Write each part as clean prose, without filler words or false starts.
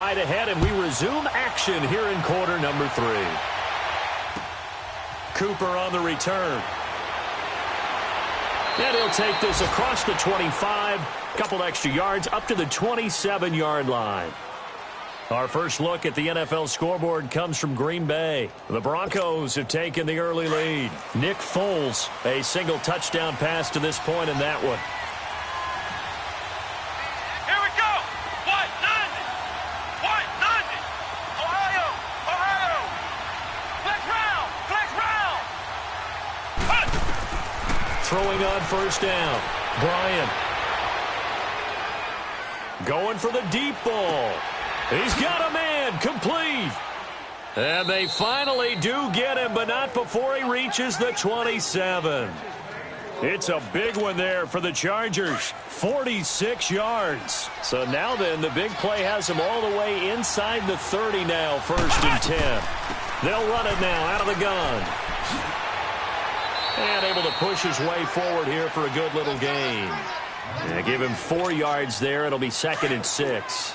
Right ahead, and we resume action here in quarter number 3. Cooper on the return. And he'll take this across the 25, couple extra yards up to the 27-yard line. Our first look at the NFL scoreboard comes from Green Bay. The Broncos have taken the early lead. Nick Foles, a single touchdown pass to this point in that one. Throwing on first down. Bryant. Going for the deep ball. He's got a man. Complete. And they finally do get him, but not before he reaches the 27. It's a big one there for the Chargers. 46 yards. So now then, the big play has him all the way inside the 30 now, 1st and 10. They'll run it now out of the gun. And able to push his way forward here for a good little gain. Yeah, give him 4 yards there. It'll be 2nd and 6.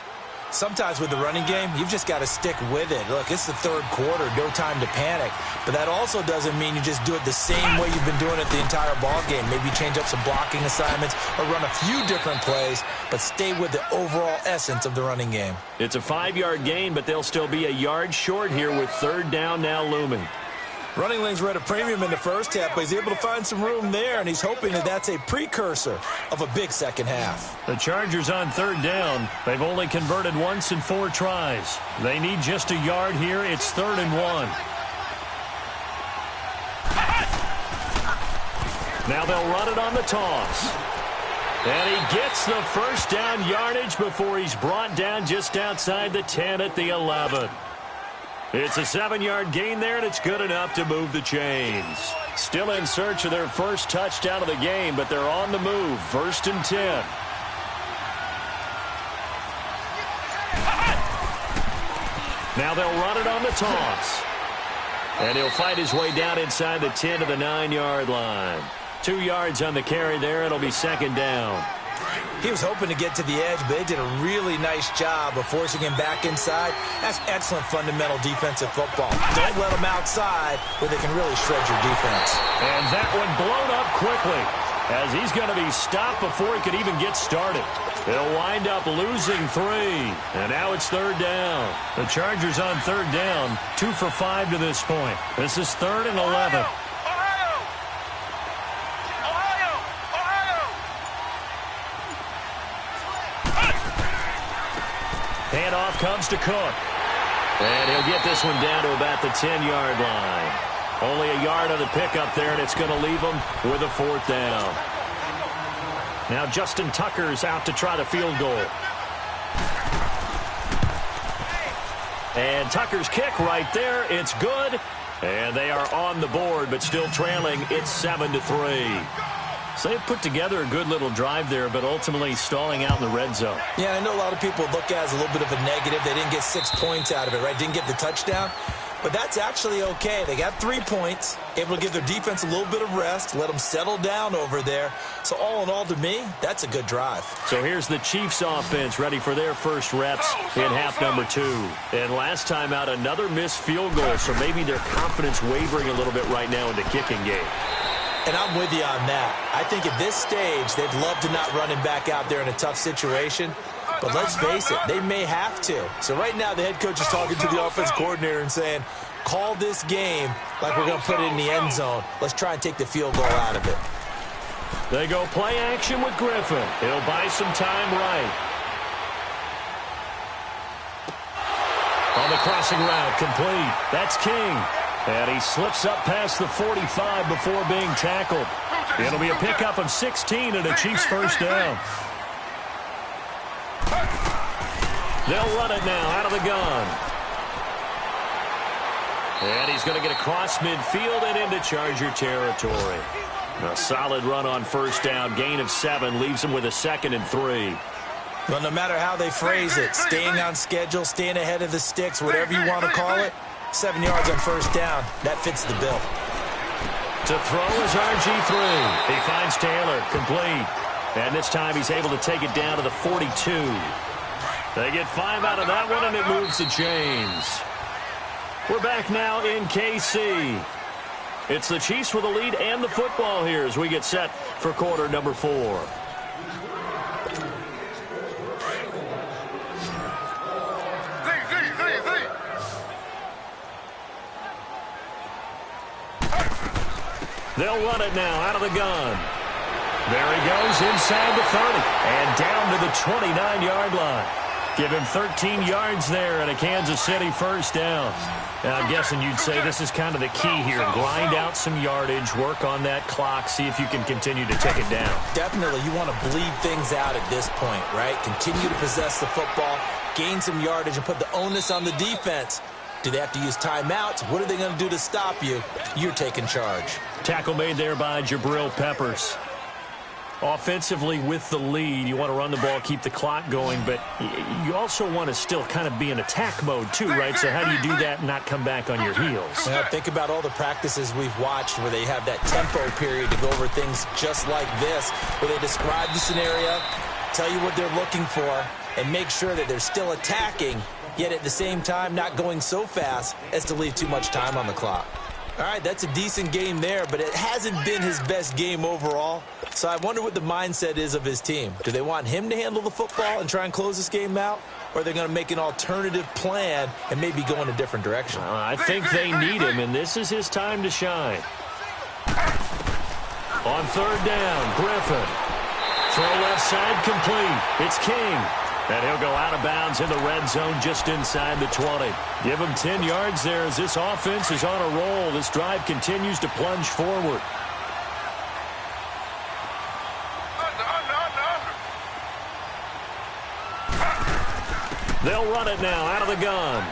Sometimes with the running game, you've just got to stick with it. Look, it's the 3rd quarter, no time to panic. But that also doesn't mean you just do it the same way you've been doing it the entire ball game. Maybe change up some blocking assignments or run a few different plays, but stay with the overall essence of the running game. It's a 5-yard gain, but they'll still be a yard short here with 3rd down now looming. Running lanes were at a premium in the first half, but he's able to find some room there, and he's hoping that that's a precursor of a big second half. The Chargers on 3rd down. They've only converted once in 4 tries. They need just a yard here. It's 3rd and 1. Now they'll run it on the toss. And he gets the first down yardage before he's brought down just outside the 10 at the 11. It's a 7-yard gain there, and it's good enough to move the chains. Still in search of their first touchdown of the game, but they're on the move. 1st and 10. Now they'll run it on the toss. And he'll fight his way down inside the 10 to the 9-yard line. 2 yards on the carry there. It'll be 2nd down. He was hoping to get to the edge, but they did a really nice job of forcing him back inside. That's excellent fundamental defensive football. Don't let him outside where they can really shred your defense. And that one blown up quickly as he's going to be stopped before he could even get started. They'll wind up losing 3. And now it's 3rd down. The Chargers on 3rd down, 2 for 5 to this point. This is 3rd and 11. Handoff comes to Cook. And he'll get this one down to about the 10-yard line. Only a yard on the pickup there, and it's going to leave him with a 4th down. Now Justin Tucker's out to try the field goal. And Tucker's kick right there. It's good. And they are on the board, but still trailing. It's 7-3. So they've put together a good little drive there, but ultimately stalling out in the red zone. Yeah, I know a lot of people look at it as a little bit of a negative. They didn't get 6 points out of it, right? Didn't get the touchdown. But that's actually okay. They got 3 points, able to give their defense a little bit of rest, let them settle down over there. So all in all, to me, that's a good drive. So here's the Chiefs offense ready for their first reps in half number 2. And last time out, another missed field goal, so maybe their confidence wavering a little bit right now in the kicking game. And I'm with you on that. I think at this stage, they'd love to not run him back out there in a tough situation. But let's face it, they may have to. So right now, the head coach is talking to the offense coordinator and saying, call this game like we're going to put it in the end zone. Let's try and take the field goal out of it. They go play action with Griffin. He'll buy some time right. On the crossing route, complete. That's King. And he slips up past the 45 before being tackled. It'll be a pickup of 16 and a Chiefs first down. They'll run it now out of the gun. And he's going to get across midfield and into Charger territory. A solid run on first down. Gain of 7 leaves him with a 2nd and 3. Well, no matter how they phrase it, staying on schedule, staying ahead of the sticks, whatever you want to call it, 7 yards on first down. That fits the bill. To throw is RG3. He finds Taylor, complete. And this time he's able to take it down to the 42. They get 5 out of that one, and it moves the chains. We're back now in KC. It's the Chiefs with the lead and the football here as we get set for quarter number 4. They'll run it now out of the gun. There he goes inside the 30 and down to the 29-yard line. Give him 13 yards there and a Kansas City first down. Now, I'm guessing you'd say this is kind of the key here. Grind out some yardage, work on that clock, see if you can continue to take it down. Definitely, you want to bleed things out at this point, right? Continue to possess the football, gain some yardage, and put the onus on the defense. Do they have to use timeouts? What are they going to do to stop you? You're taking charge. Tackle made there by Jabril Peppers. Offensively with the lead, you want to run the ball, keep the clock going, but you also want to still kind of be in attack mode too, right? So how do you do that and not come back on your heels? Well, think about all the practices we've watched where they have that tempo period to go over things just like this, where they describe the scenario, tell you what they're looking for, and make sure that they're still attacking, yet at the same time not going so fast as to leave too much time on the clock. All right, that's a decent game there, but it hasn't been his best game overall. So I wonder what the mindset is of his team. Do they want him to handle the football and try and close this game out? Or are they going to make an alternative plan and maybe go in a different direction? I think they need him, and this is his time to shine. On third down, Griffin. Throw left side complete. It's King. And he'll go out of bounds in the red zone just inside the 20. Give him 10 yards there as this offense is on a roll. This drive continues to plunge forward. They'll run it now out of the gun.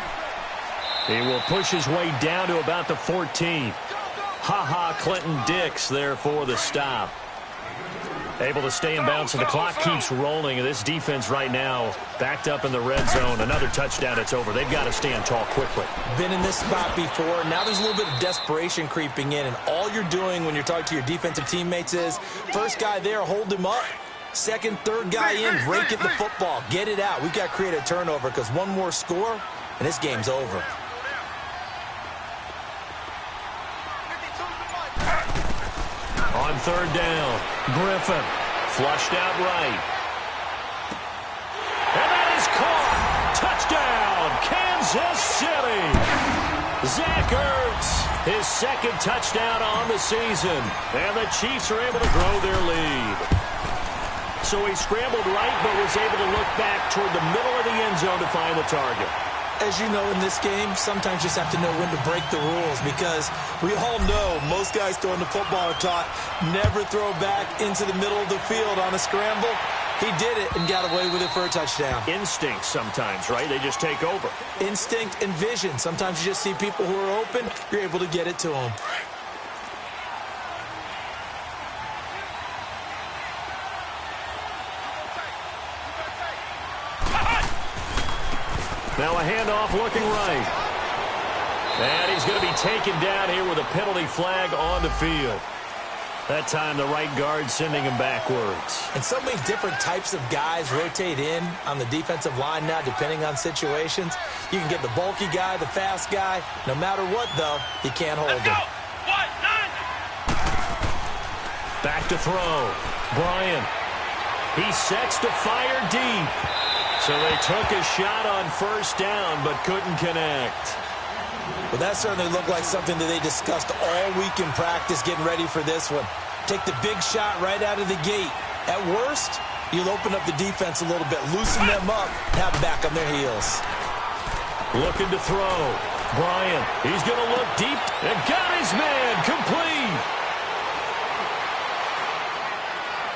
He will push his way down to about the 14. Clinton Dix there for the stop. Able to stay in bounds, and the clock keeps rolling. And this defense right now backed up in the red zone. Another touchdown, it's over. They've got to stand tall quickly. Been in this spot before. Now there's a little bit of desperation creeping in, and all you're doing when you're talking to your defensive teammates is first guy there, hold him up. Second, third guy in, rake at the football. Get it out. We've got to create a turnover because one more score, and this game's over. On third down, Griffin flushed out right. And that is caught. Touchdown, Kansas City. Zach Ertz, his second touchdown on the season. And the Chiefs are able to grow their lead. So he scrambled right, but was able to look back toward the middle of the end zone to find the target. As you know, in this game, sometimes you just have to know when to break the rules because we all know most guys throwing the football are taught never throw back into the middle of the field on a scramble. He did it and got away with it for a touchdown. Instinct sometimes, right? They just take over. Instinct and vision. Sometimes you just see people who are open, you're able to get it to them. Now a handoff looking right. And he's going to be taken down here with a penalty flag on the field. That time the right guard sending him backwards. And so many different types of guys rotate in on the defensive line now depending on situations. You can get the bulky guy, the fast guy. No matter what, though, you can't hold him. Back to throw. Bryant. He sets to fire deep. So they took a shot on first down, but couldn't connect. Well, that certainly looked like something that they discussed all week in practice getting ready for this one. Take the big shot right out of the gate. At worst, you'll open up the defense a little bit, loosen them up, have them back on their heels. Looking to throw. Bryant, he's going to look deep and got his man complete.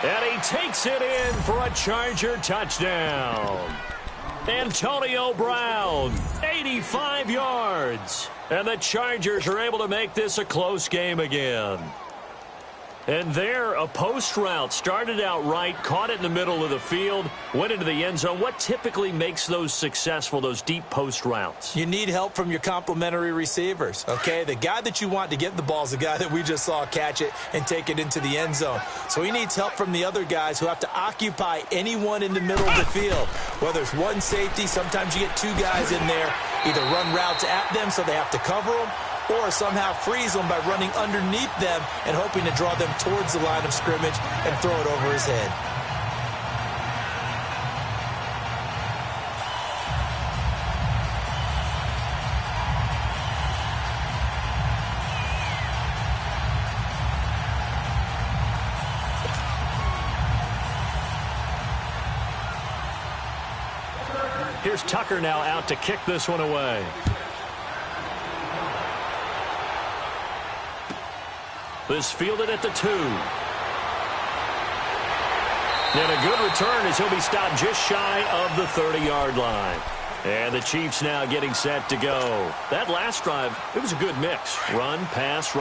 And he takes it in for a Charger touchdown. Antonio Brown, 85 yards. And the Chargers are able to make this a close game again. And there, a post route. Started out right, caught it in the middle of the field, went into the end zone. What typically makes those successful, those deep post routes? You need help from your complementary receivers, okay? The guy that you want to get the ball is the guy that we just saw catch it and take it into the end zone. So he needs help from the other guys who have to occupy anyone in the middle of the field. Whether it's one safety, sometimes you get two guys in there, either run routes at them so they have to cover them, or somehow freeze them by running underneath them and hoping to draw them towards the line of scrimmage and throw it over his head. Here's Tucker now out to kick this one away. This fielded at the 2. And a good return as he'll be stopped just shy of the 30-yard line. And the Chiefs now getting set to go. That last drive, it was a good mix. Run, pass,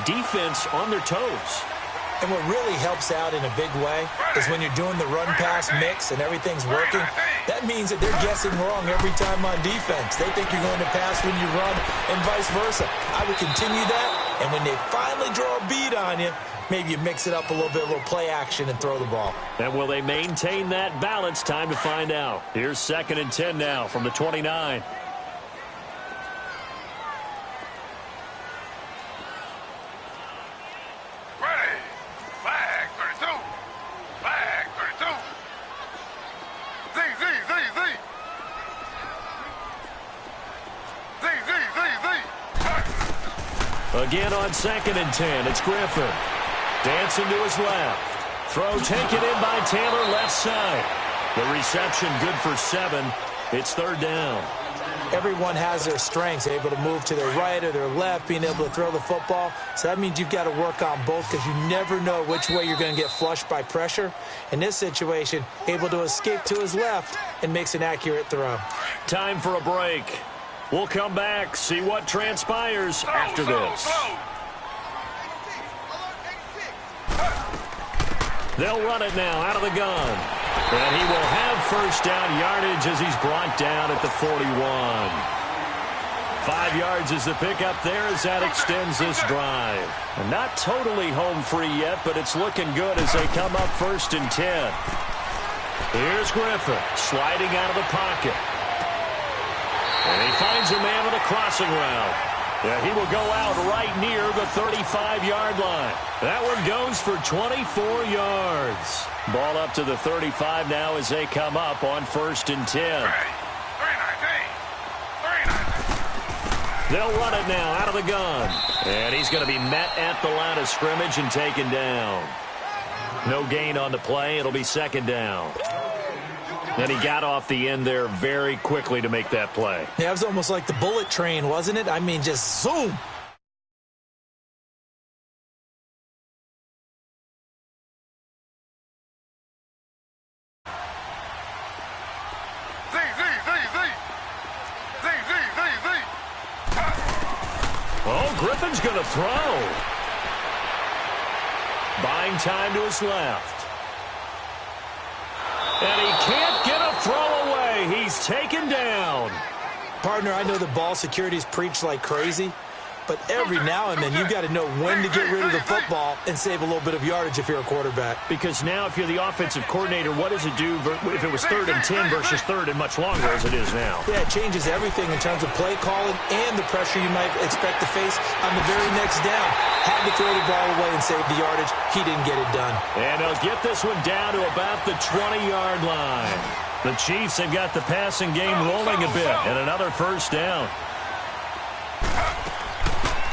defense on their toes. And what really helps out in a big way is when you're doing the run-pass mix and everything's working, that means that they're guessing wrong every time on defense. They think you're going to pass when you run and vice versa. I would continue that, and when they finally draw a bead on you, maybe you mix it up a little bit, a little play action, and throw the ball. And will they maintain that balance? Time to find out. Here's 2nd and 10 now from the 29. Again on 2nd and 10, it's Griffin. Dancing to his left. Throw taken in by Taylor, left side. The reception good for 7. It's 3rd down. Everyone has their strengths, able to move to their right or their left, being able to throw the football. So that means you've got to work on both because you never know which way you're going to get flushed by pressure. In this situation, able to escape to his left and makes an accurate throw. Time for a break. We'll come back, see what transpires after this. They'll run it now out of the gun. And he will have first down yardage as he's brought down at the 41. 5 yards is the pickup there as that extends this drive. And not totally home free yet, but it's looking good as they come up 1st and 10. Here's Griffin sliding out of the pocket. And he finds a man with a crossing route. Yeah, he will go out right near the 35-yard line. That one goes for 24 yards. Ball up to the 35 now as they come up on 1st and 10. They'll run it now out of the gun. And he's going to be met at the line of scrimmage and taken down. No gain on the play. It'll be 2nd down. And he got off the end there very quickly to make that play. Yeah, it was almost like the bullet train, wasn't it? I mean, just zoom. Oh, Griffin's going to throw. Buying time to his left. And he can't get a throw away. He's taken down. Partner, I know the ball security's preached like crazy, but every now and then you've got to know when to get rid of the football and save a little bit of yardage if you're a quarterback. Because now if you're the offensive coordinator, what does it do if it was 3rd and 10 versus 3rd and much longer as it is now? Yeah, it changes everything in terms of play calling and the pressure you might expect to face on the very next down. Had to throw the ball away and save the yardage. He didn't get it done. And they'll get this one down to about the 20-yard line. The Chiefs have got the passing game rolling a bit, and another 1st down.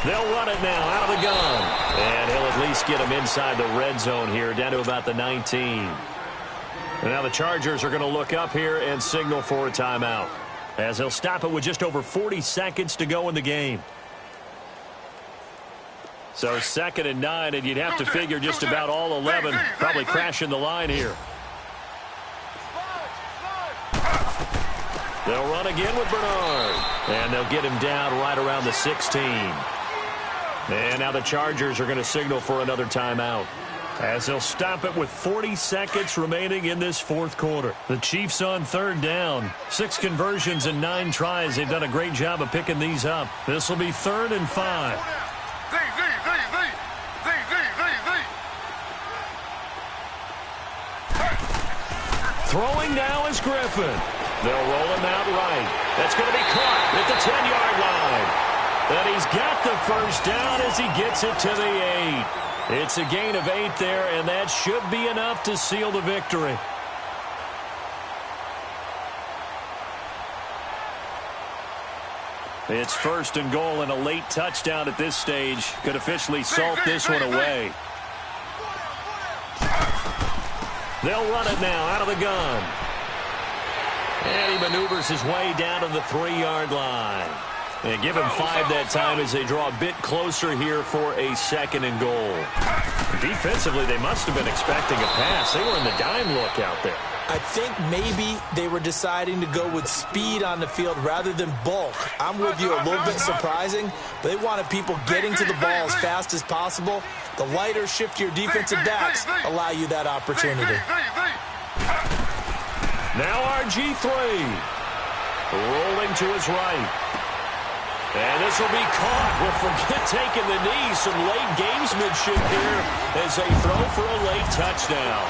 They'll run it now out of the gun. And he'll at least get him inside the red zone here, down to about the 19. And now the Chargers are going to look up here and signal for a timeout, as they'll stop it with just over 40 seconds to go in the game. So 2nd and 9, and you'd have to figure just about all 11 probably crashing the line here. They'll run again with Bernard. And they'll get him down right around the 16. And now the Chargers are going to signal for another timeout, as they'll stop it with 40 seconds remaining in this fourth quarter. The Chiefs on third down. 6 conversions and 9 tries. They've done a great job of picking these up. This will be 3rd and 5. Throwing now is Griffin. They'll roll him out right. That's going to be caught at the 10-yard line. And he's got the first down as he gets it to the 8. It's a gain of 8 there, and that should be enough to seal the victory. It's 1st and goal, and a late touchdown at this stage could officially salt this one away. They'll run it now out of the gun. And he maneuvers his way down to the 3-yard line. And give him 5 that time as they draw a bit closer here for a 2nd and goal. Defensively, they must have been expecting a pass. They were in the dime look out there. I think maybe they were deciding to go with speed on the field rather than bulk. I'm with you, a little bit surprising, but they wanted people getting to the ball as fast as possible. The lighter, shiftier defensive backs allow you that opportunity. Now RG3 rolling to his right. And this will be caught with forget taking the knee. Some late gamesmanship here as they throw for a late touchdown.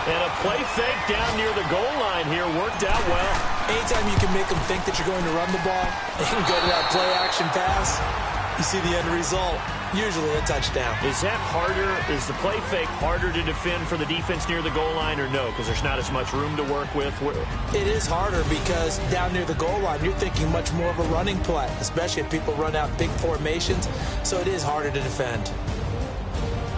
And a play fake down near the goal line here worked out well. Anytime you can make them think that you're going to run the ball and go to that play-action pass, you see the end result, usually a touchdown. Is that harder? Is the play fake harder to defend for the defense near the goal line or no? Because there's not as much room to work with? It is harder because down near the goal line, you're thinking much more of a running play, especially if people run out big formations. So it is harder to defend.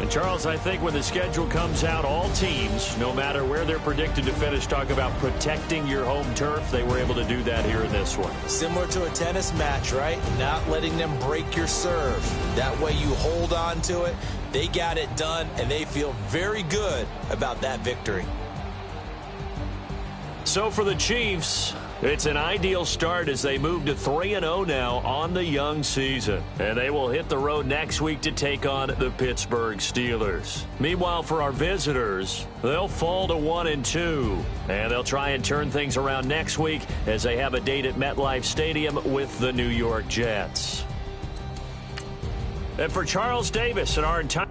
And, Charles, I think when the schedule comes out, all teams, no matter where they're predicted to finish, talk about protecting your home turf. They were able to do that here in this one. Similar to a tennis match, right? Not letting them break your serve. That way you hold on to it. They got it done, and they feel very good about that victory. So for the Chiefs, it's an ideal start as they move to 3-0 now on the young season. And they will hit the road next week to take on the Pittsburgh Steelers. Meanwhile, for our visitors, they'll fall to 1-2. And they'll try and turn things around next week as they have a date at MetLife Stadium with the New York Jets. And for Charles Davis and our entire